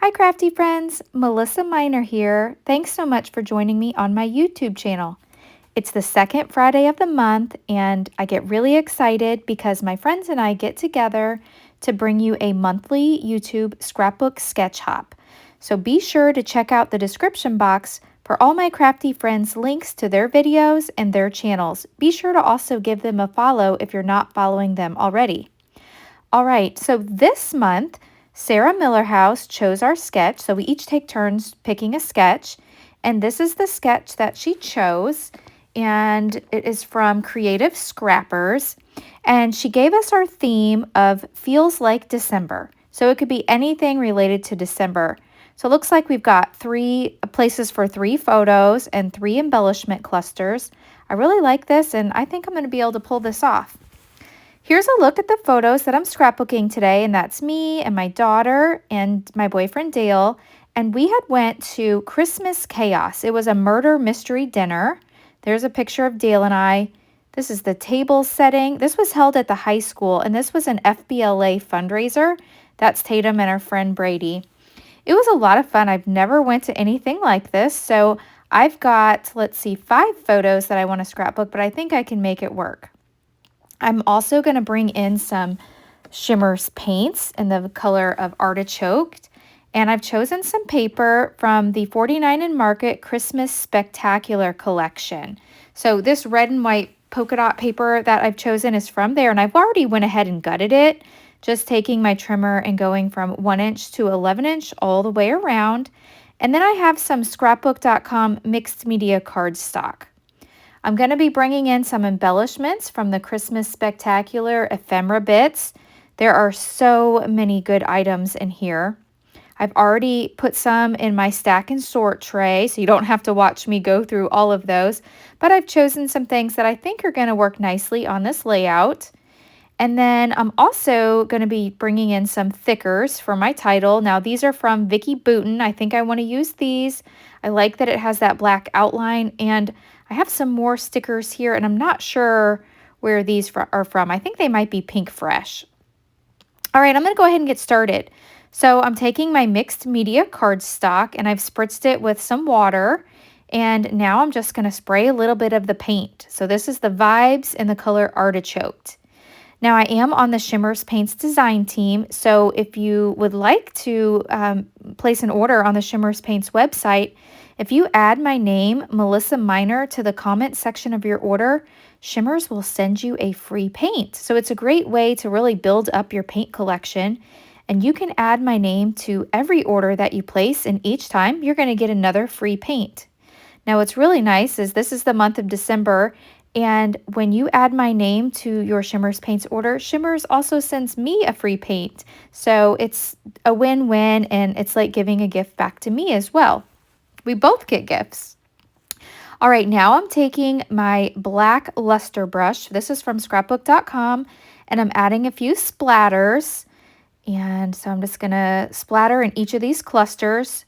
Hi crafty friends, Melissa Minor here. Thanks so much for joining me on my YouTube channel. It's the second Friday of the month and I get really excited because my friends and I get together to bring you a monthly YouTube scrapbook sketch hop. So be sure to check out the description box for all my crafty friends' links to their videos and their channels. Be sure to also give them a follow if you're not following them already. All right, so this month, Sarah Millerhouse chose our sketch. So we each take turns picking a sketch. And this is the sketch that she chose. And it is from Creative Scrappers. And she gave us our theme of Feels Like December. So it could be anything related to December. So it looks like we've got 3 places for 3 photos and 3 embellishment clusters. I really like this and I think I'm going to be able to pull this off. Here's a look at the photos that I'm scrapbooking today, and that's me and my daughter and my boyfriend Dale, and we had went to Christmas Chaos. It was a murder mystery dinner. There's a picture of Dale and I. This is the table setting. This was held at the high school, and this was an FBLA fundraiser. That's Tatum and our friend Brady. It was a lot of fun. I've never went to anything like this, so I've got, let's see, 5 photos that I want to scrapbook, but I think I can make it work. I'm also going to bring in some Shimmer's paints in the color of Artichoke. And I've chosen some paper from the 49 and Market Christmas Spectacular collection. So this red and white polka dot paper that I've chosen is from there. And I've already went ahead and gutted it, just taking my trimmer and going from 1 inch to 11 inch all the way around. And then I have some Scrapbook.com mixed media cardstock. I'm going to be bringing in some embellishments from the Christmas Spectacular Ephemera bits. There are so many good items in here. I've already put some in my stack and sort tray, so you don't have to watch me go through all of those. But I've chosen some things that I think are going to work nicely on this layout. And then I'm also going to be bringing in some thickers for my title. Now these are from Vicky Booten. I think I want to use these. I like that it has that black outline, and I have some more stickers here, and I'm not sure where these are from. I think they might be Pink Fresh. All right, I'm going to go ahead and get started. So I'm taking my mixed media cardstock, and I've spritzed it with some water. And now I'm just going to spray a little bit of the paint. So this is the Vibes in the color Artichoke. Now I am on the Shimmer's Paints design team, so if you would like to place an order on the Shimmer's Paints website, if you add my name, Melissa Minor, to the comment section of your order, Shimmers will send you a free paint. So it's a great way to really build up your paint collection, and you can add my name to every order that you place, and each time you're going to get another free paint. Now what's really nice is this is the month of December, and when you add my name to your Shimmer's Paints order, Shimmers also sends me a free paint. So it's a win-win, and it's like giving a gift back to me as well. We both get gifts. All right, now I'm taking my black luster brush. This is from scrapbook.com, and I'm adding a few splatters. And so I'm just going to splatter in each of these clusters.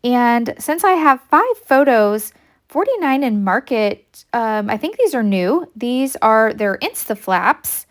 And since I have 5 photos, 49 and Market, I think these are new. They're Instaflips,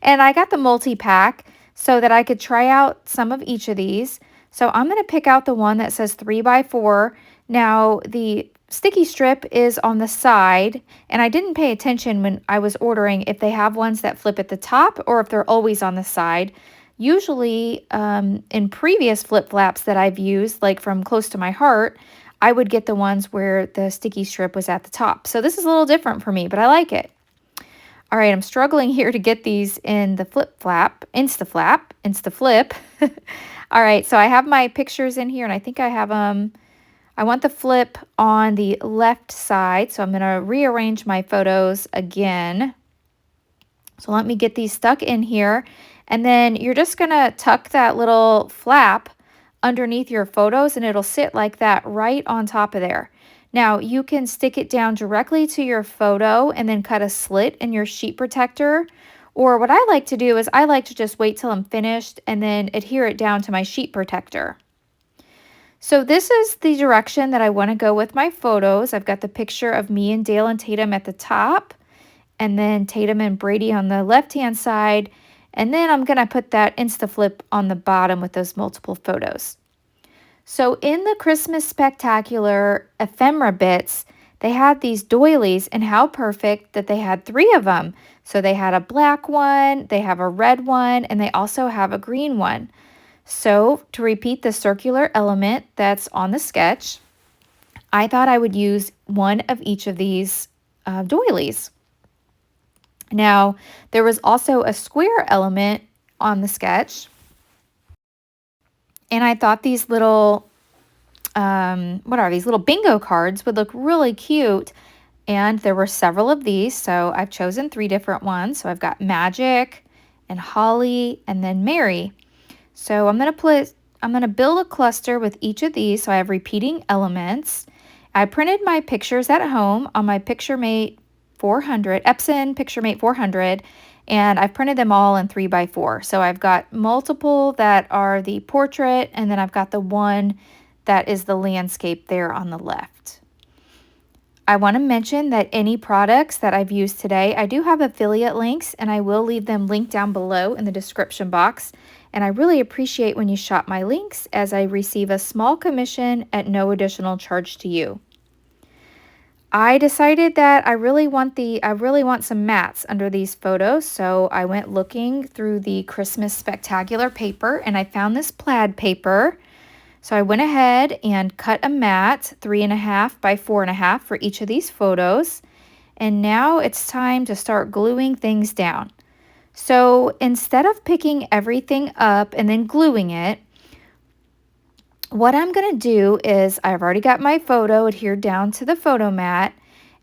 and I got the multi-pack so that I could try out some of each of these. So I'm going to pick out the one that says 3x4. Now the sticky strip is on the side, and I didn't pay attention when I was ordering if they have ones that flip at the top or if they're always on the side. Usually in previous flip-flaps that I've used, like from Close to My Heart, I would get the ones where the sticky strip was at the top. So this is a little different for me, but I like it. All right, I'm struggling here to get these in the Instaflip. All right, so I have my pictures in here, and I think I have them. I want the flip on the left side, so I'm going to rearrange my photos again. So let me get these stuck in here, and then you're just going to tuck that little flap underneath your photos, and it'll sit like that right on top of there. Now you can stick it down directly to your photo and then cut a slit in your sheet protector, or what I like to do is I like to just wait till I'm finished and then adhere it down to my sheet protector. So this is the direction that I want to go with my photos. I've got the picture of me and Dale and Tatum at the top, and then Tatum and Brady on the left hand side, And then I'm going to put that Instaflip on the bottom with those multiple photos. So in the Christmas Spectacular ephemera bits, they had these doilies, and how perfect that they had 3 of them. So they had a black one, they have a red one, and they also have a green one. So to repeat the circular element that's on the sketch, I thought I would use one of each of these doilies. Now, there was also a square element on the sketch, and I thought these little, what are these, little bingo cards would look really cute, and there were several of these, so I've chosen 3 different ones. So I've got Magic and Holly and then Mary. So I'm going to build a cluster with each of these, so I have repeating elements. I printed my pictures at home on my PictureMate 400, Epson PictureMate 400, and I've printed them all in 3x4. So I've got multiple that are the portrait, and then I've got the one that is the landscape there on the left. I want to mention that any products that I've used today, I do have affiliate links, and I will leave them linked down below in the description box. And I really appreciate when you shop my links, as I receive a small commission at no additional charge to you. I decided that I really want some mats under these photos, so I went looking through the Christmas Spectacular paper, and I found this plaid paper. So I went ahead and cut a mat 3.5 by 4.5 for each of these photos. And now it's time to start gluing things down. So instead of picking everything up and then gluing it, what I'm going to do is, I've already got my photo adhered down to the photo mat,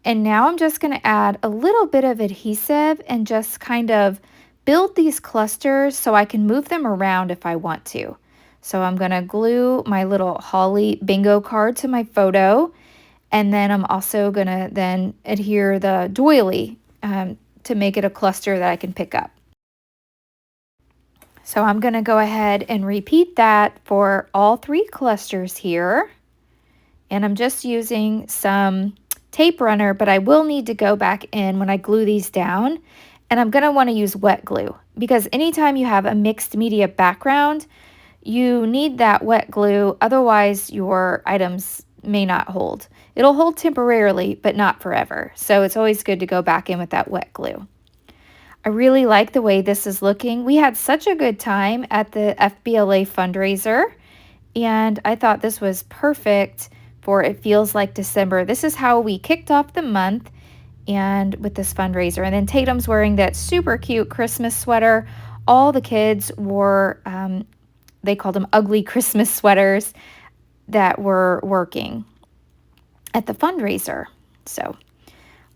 and now I'm just going to add a little bit of adhesive and just kind of build these clusters so I can move them around if I want to. So I'm going to glue my little Holly bingo card to my photo, and then I'm also going to then adhere the doily to make it a cluster that I can pick up. So I'm going to go ahead and repeat that for all 3 clusters here. And I'm just using some tape runner, but I will need to go back in when I glue these down. And I'm going to want to use wet glue, because anytime you have a mixed media background, you need that wet glue, otherwise your items may not hold. It'll hold temporarily, but not forever. So it's always good to go back in with that wet glue. I really like the way this is looking. We had such a good time at the FBLA fundraiser, and I thought this was perfect for It Feels Like December. This is how we kicked off the month, and with this fundraiser. And then Tatum's wearing that super cute Christmas sweater. All the kids wore, they called them ugly Christmas sweaters that were working at the fundraiser. So,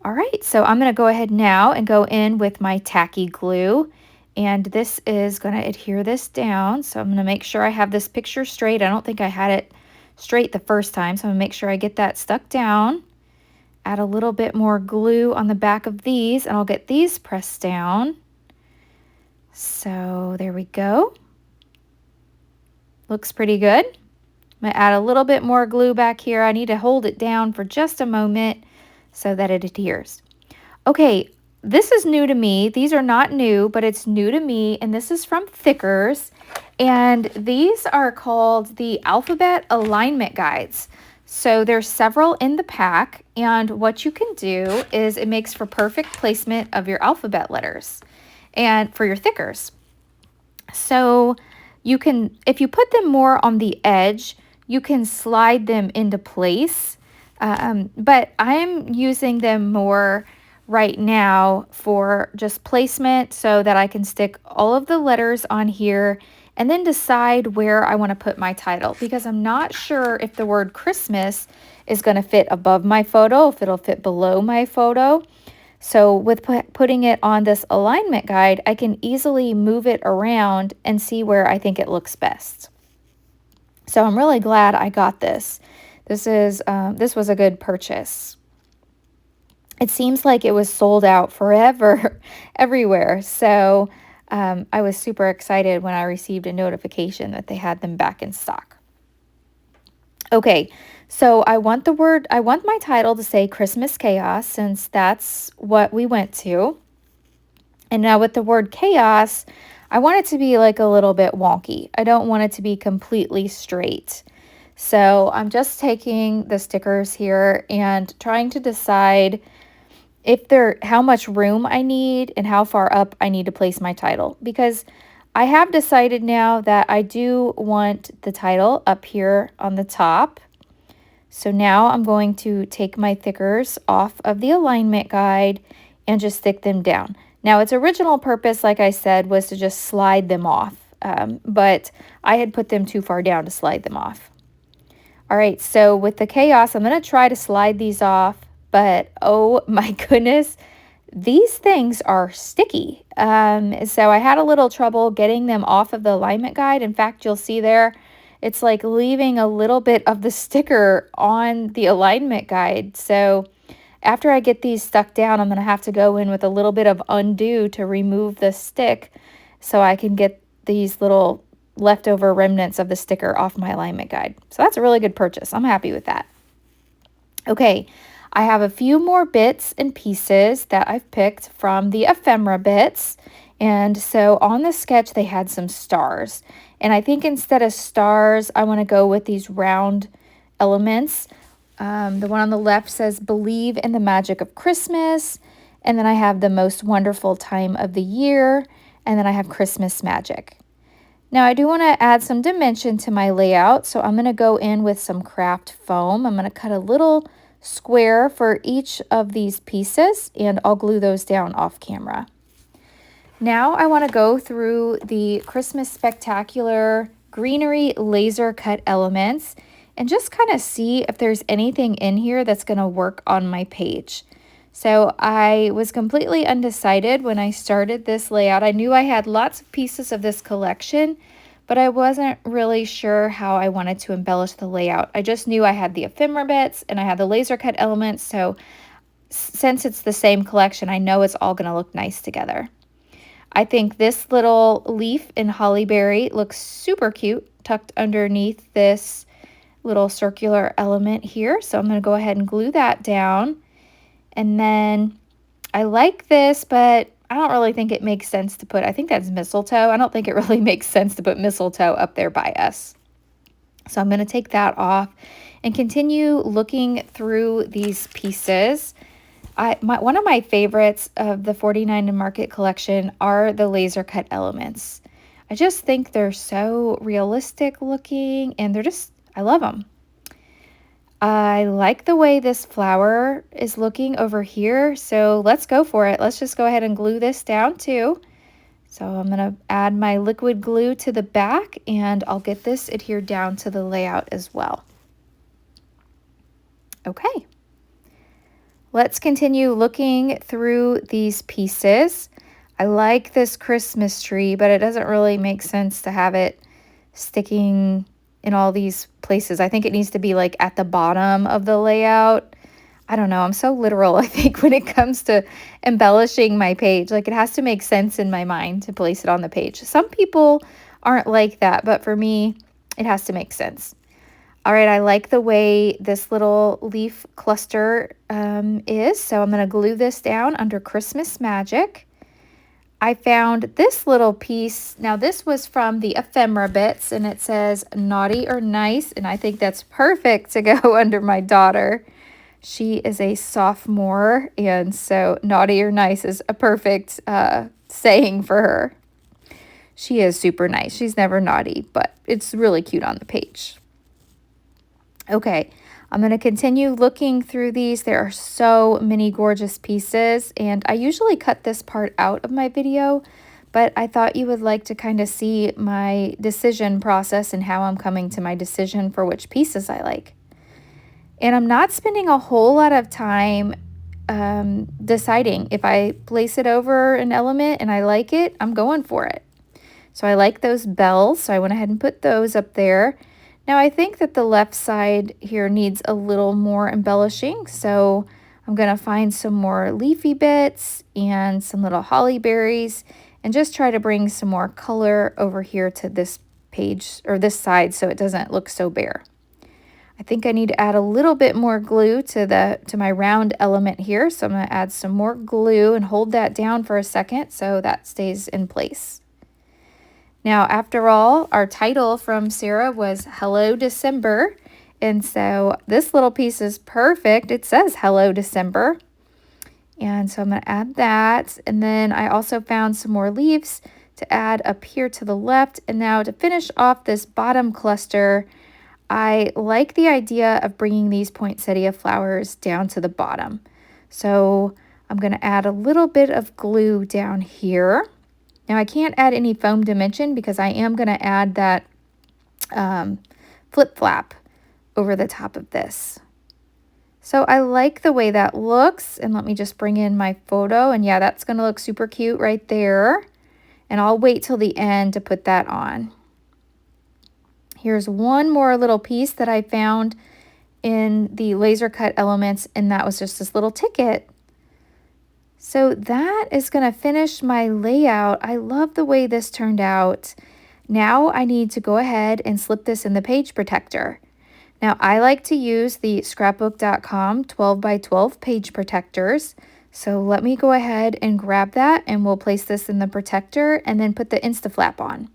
all right, so I'm going to go ahead now and go in with my tacky glue, and this is going to adhere this down. So I'm going to make sure I have this picture straight. I don't think I had it straight the first time, so I'm going to make sure I get that stuck down. Add a little bit more glue on the back of these, and I'll get these pressed down. So there we go. Looks pretty good. I'm going to add a little bit more glue back here. I need to hold it down for just a moment so that it adheres. Okay, this is new to me. These are not new, but it's new to me, and this is from Thickers, and these are called the Alphabet Alignment Guides. So there's several in the pack, and what you can do is it makes for perfect placement of your alphabet letters and for your thickers. So you can, if you put them more on the edge, you can slide them into place. But I'm using them more right now for just placement so that I can stick all of the letters on here and then decide where I want to put my title, because I'm not sure if the word Christmas is going to fit above my photo, if it'll fit below my photo. So with putting it on this alignment guide, I can easily move it around and see where I think it looks best. So I'm really glad I got this. This was a good purchase. It seems like it was sold out forever, everywhere. So I was super excited when I received a notification that they had them back in stock. Okay, so I want my title to say Christmas Chaos, since that's what we went to. And now with the word chaos, I want it to be like a little bit wonky. I don't want it to be completely straight. So I'm just taking the stickers here and trying to decide how much room I need and how far up I need to place my title, because I have decided now that I do want the title up here on the top. So now I'm going to take my thickers off of the alignment guide and just stick them down. Now its original purpose, like I said, was to just slide them off, but I had put them too far down to slide them off. All right, so with the chaos, I'm going to try to slide these off, but oh my goodness, these things are sticky. So I had a little trouble getting them off of the alignment guide. In fact, you'll see there, it's like leaving a little bit of the sticker on the alignment guide. So after I get these stuck down, I'm going to have to go in with a little bit of undo to remove the stick so I can get these little leftover remnants of the sticker off my alignment guide. So that's a really good purchase. I'm happy with that. Okay, I have a few more bits and pieces that I've picked from the Ephemera bits. And so on the sketch, they had some stars. And I think instead of stars, I want to go with these round elements. The one on the left says, "Believe in the magic of Christmas." And then I have "the most wonderful time of the year." And then I have "Christmas magic." Now I do want to add some dimension to my layout. So I'm going to go in with some craft foam. I'm going to cut a little square for each of these pieces, and I'll glue those down off camera. Now I want to go through the Christmas Specacular greenery laser cut elements and just kind of see if there's anything in here that's going to work on my page. So I was completely undecided when I started this layout. I knew I had lots of pieces of this collection, but I wasn't really sure how I wanted to embellish the layout. I just knew I had the ephemera bits and I had the laser cut elements, so since it's the same collection, I know it's all going to look nice together. I think this little leaf in hollyberry looks super cute tucked underneath this little circular element here. So I'm going to go ahead and glue that down. And then I like this, but I don't really think it makes sense to put, I think that's mistletoe. I don't think it really makes sense to put mistletoe up there by us. So I'm going to take that off and continue looking through these pieces. One of my favorites of the 49 and Market collection are the laser cut elements. I just think they're so realistic looking and I love them. I like the way this flower is looking over here, so let's go for it. Let's just go ahead and glue this down too. So I'm going to add my liquid glue to the back and I'll get this adhered down to the layout as well. Okay. Let's continue looking through these pieces. I like this Christmas tree, but it doesn't really make sense to have it sticking in all these places. I think it needs to be like at the bottom of the layout. I don't know. I'm so literal, I think, when it comes to embellishing my page. Like, it has to make sense in my mind to place it on the page. Some people aren't like that, but for me, it has to make sense. All right, I like the way this little leaf cluster is, so I'm going to glue this down under Christmas Magic. I found this little piece. Now, this was from the Ephemera bits, and it says naughty or nice, and I think that's perfect to go under my daughter. She is a sophomore, and so naughty or nice is a perfect saying for her. She is super nice. She's never naughty, but it's really cute on the page. Okay, I'm going to continue looking through these. There are so many gorgeous pieces, and I usually cut this part out of my video, but I thought you would like to kind of see my decision process and how I'm coming to my decision for which pieces I like. And I'm not spending a whole lot of time deciding. If I place it over an element and I like it, I'm going for it. So I like those bells, so I went ahead and put those up there. Now I think that the left side here needs a little more embellishing, so I'm going to find some more leafy bits and some little holly berries and just try to bring some more color over here to this page or this side so it doesn't look so bare. I think I need to add a little bit more glue to my round element here, so I'm going to add some more glue and hold that down for a second so that stays in place. Now, after all, our title from Sarah was Hello December. And so this little piece is perfect. It says Hello December. And so I'm going to add that. And then I also found some more leaves to add up here to the left. And now to finish off this bottom cluster, I like the idea of bringing these poinsettia flowers down to the bottom. So I'm going to add a little bit of glue down here. Now I can't add any foam dimension because I am going to add that flip flap over the top of this. So I like the way that looks, and let me just bring in my photo, and yeah, that's going to look super cute right there. And I'll wait till the end to put that on. Here's one more little piece that I found in the laser cut elements, and that was just this little ticket. So that is going to finish my layout. I love the way this turned out. Now I need to go ahead and slip this in the page protector. Now I like to use the Scrapbook.com 12x12 page protectors. So let me go ahead and grab that, and we'll place this in the protector and then put the Instaflap on.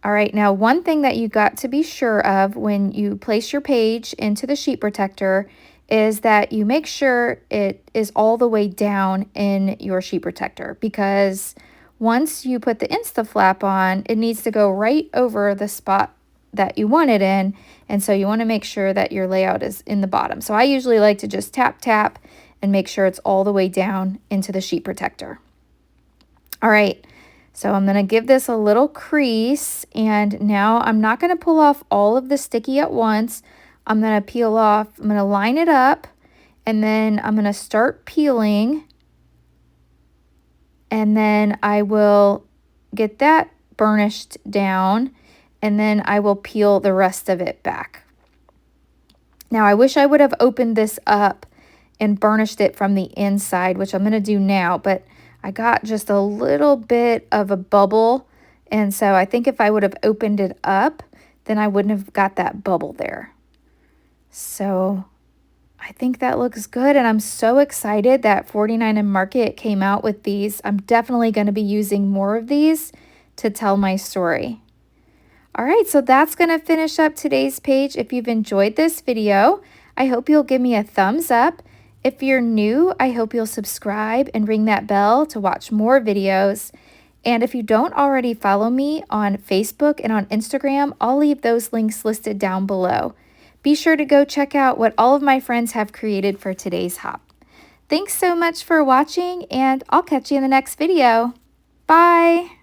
All right, now one thing that you got to be sure of when you place your page into the sheet protector is that you make sure it is all the way down in your sheet protector, because once you put the Instaflap on, it needs to go right over the spot that you want it in, and so you want to make sure that your layout is in the bottom. So I usually like to just tap and make sure it's all the way down into the sheet protector. All right, so I'm going to give this a little crease, and now I'm not going to pull off all of the sticky at once. I'm going to peel off, I'm going to line it up, and then I'm going to start peeling, and then I will get that burnished down, and then I will peel the rest of it back. Now I wish I would have opened this up and burnished it from the inside, which I'm going to do now, but I got just a little bit of a bubble, and so I think if I would have opened it up, then I wouldn't have got that bubble there. So I think that looks good, and I'm so excited that 49 and Market came out with these. I'm definitely going to be using more of these to tell my story. All right, so that's going to finish up today's page. If you've enjoyed this video, I hope you'll give me a thumbs up. If you're new, I hope you'll subscribe and ring that bell to watch more videos. And if you don't already follow me on Facebook and on Instagram, I'll leave those links listed down below. Be sure to go check out what all of my friends have created for today's hop. Thanks so much for watching, and I'll catch you in the next video. Bye!